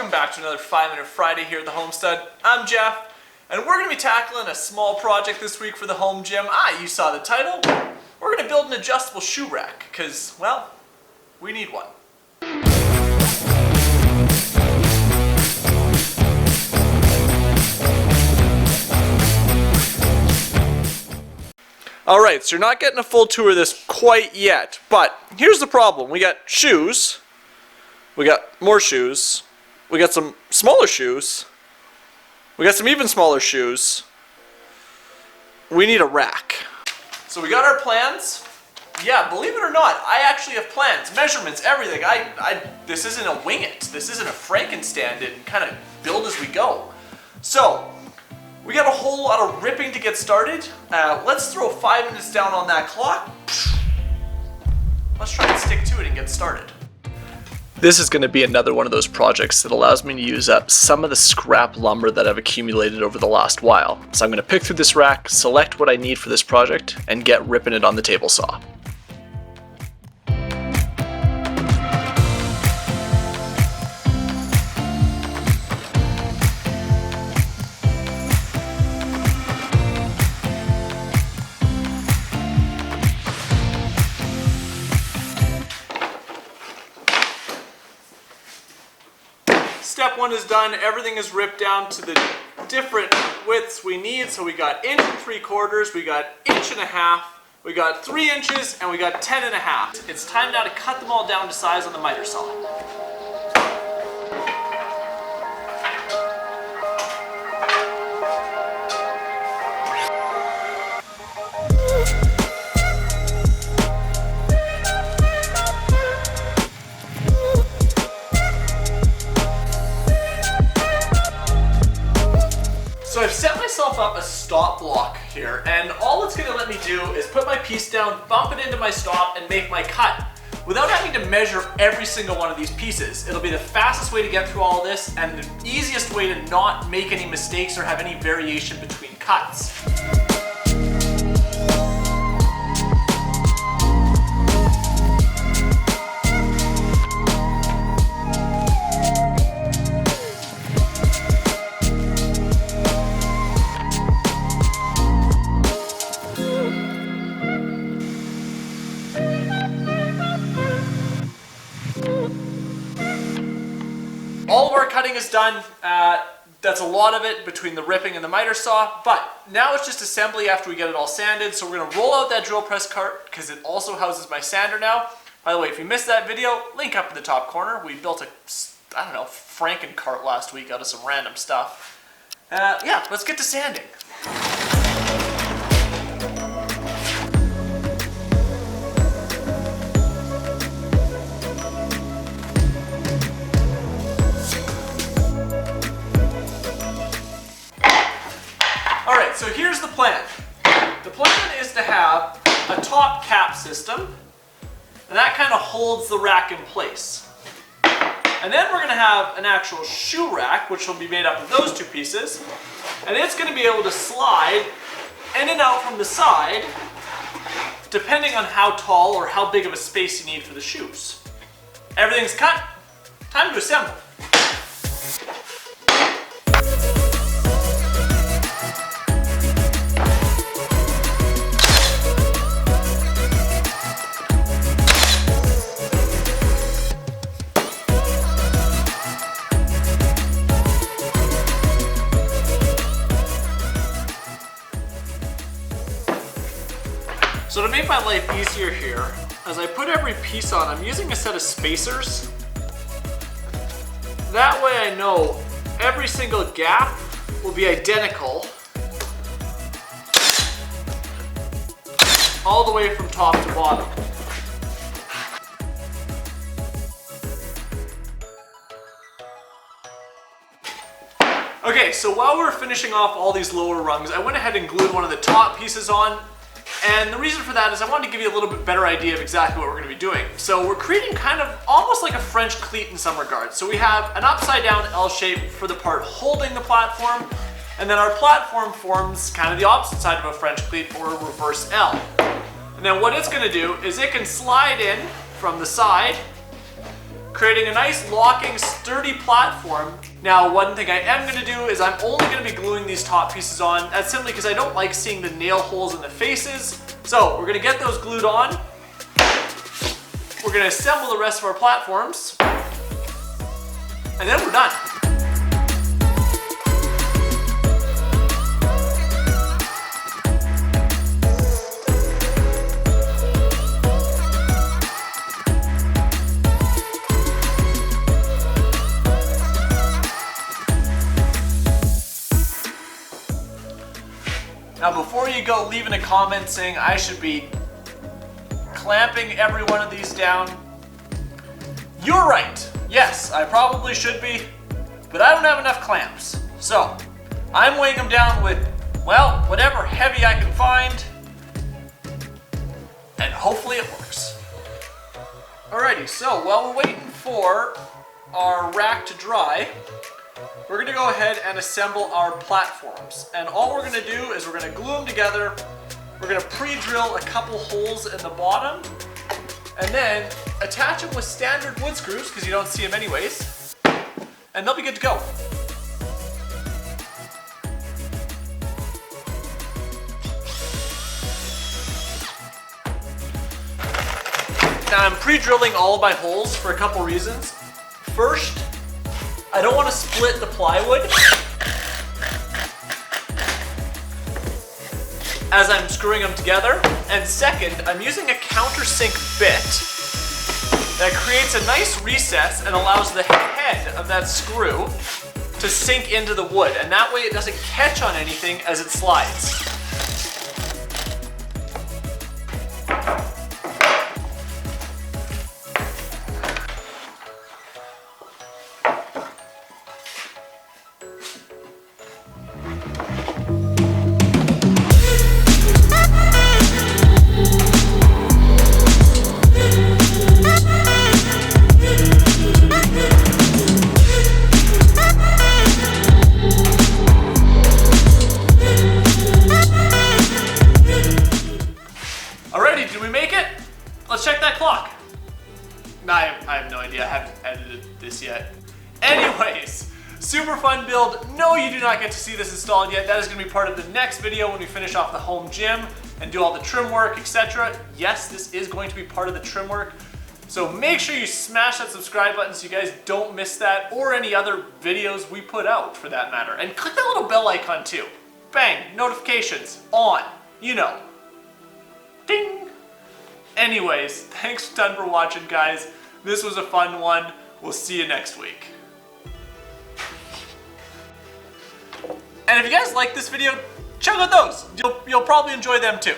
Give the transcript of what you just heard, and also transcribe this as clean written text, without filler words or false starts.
Welcome back to another 5-Minute Friday here at the Homestead. I'm Jeff, and we're going to be tackling a small project this week for the home gym. You saw the title. We're going to build an adjustable shoe rack, because, well, we need one. Alright, so you're not getting a full tour of this quite yet, but here's the problem. We got shoes, we got more shoes, we got some smaller shoes, we got some even smaller shoes. We need a rack. So we got our plans. Yeah, believe it or not, I actually have plans, measurements, everything. This isn't a wing it. This isn't a Frankenstein and kind of build as we go. So, we got a whole lot of ripping to get started. Let's throw 5 minutes down on that clock. Let's try and stick to it and get started. This is going to be another one of those projects that allows me to use up some of the scrap lumber that I've accumulated over the last while. So I'm going to pick through this rack, select what I need for this project, and get ripping it on the table saw. Step 1 is done. Everything is ripped down to the different widths we need. So we got 1 3/4, we got 1.5 inches, we got 3 inches, and we got 10.5. It's time now to cut them all down to size on the miter saw. So I've set myself up a stop block here, and all it's going to let me do is put my piece down, bump it into my stop, and make my cut without having to measure every single one of these pieces. It'll be the fastest way to get through all of this and the easiest way to not make any mistakes or have any variation between cuts. All of our cutting is done. That's a lot of it between the ripping and the miter saw, but now it's just assembly after we get it all sanded. So we're going to roll out that drill press cart because it also houses my sander now. By the way, if you missed that video, link up in the top corner. We built a, I don't know, Franken cart last week out of some random stuff. Yeah, let's get to sanding. Alright, so here's the plan. The plan is to have a top cap system, and that kind of holds the rack in place. And then we're going to have an actual shoe rack, which will be made up of those two pieces, and it's going to be able to slide in and out from the side, depending on how tall or how big of a space you need for the shoes. Everything's cut, time to assemble. So to make my life easier here, as I put every piece on, I'm using a set of spacers. That way I know every single gap will be identical all the way from top to bottom. Okay, so while we're finishing off all these lower rungs, I went ahead and glued one of the top pieces on. And the reason for that is I wanted to give you a little bit better idea of exactly what we're going to be doing. So we're creating kind of almost like a French cleat in some regards. So we have an upside down L shape for the part holding the platform, and then our platform forms kind of the opposite side of a French cleat or a reverse L. And then what it's going to do is it can slide in from the side, creating a nice locking sturdy platform. Now one thing I am going to do is I'm only going to be gluing these top pieces on. That's simply because I don't like seeing the nail holes in the faces. So we're going to get those glued on. We're going to assemble the rest of our platforms. And then we're done. Now before you go leaving a comment saying I should be clamping every one of these down, you're right. Yes, I probably should be, but I don't have enough clamps. So I'm weighing them down with, well, whatever heavy I can find, and hopefully it works. Alrighty, so while we're waiting for our rack to dry, we're going to go ahead and assemble our platforms. And all we're going to do is we're going to glue them together. We're going to pre-drill a couple holes in the bottom and then attach them with standard wood screws because you don't see them anyways. And they'll be good to go. Now I'm pre-drilling all of my holes for a couple reasons. First, I don't want to split the plywood as I'm screwing them together. And second, I'm using a countersink bit that creates a nice recess and allows the head of that screw to sink into the wood. And that way it doesn't catch on anything as it slides. Let's check that clock. I have no idea. I haven't edited this yet. Anyways, super fun build. No, you do not get to see this installed yet. That is going to be part of the next video when we finish off the home gym and do all the trim work, etc. Yes, this is going to be part of the trim work. So make sure you smash that subscribe button so you guys don't miss that or any other videos we put out for that matter. And click that little bell icon too. Bang, notifications on, you know. Ding. Anyways, thanks a ton for watching, guys. This was a fun one. We'll see you next week. And if you guys like this video, check out those. You'll probably enjoy them too.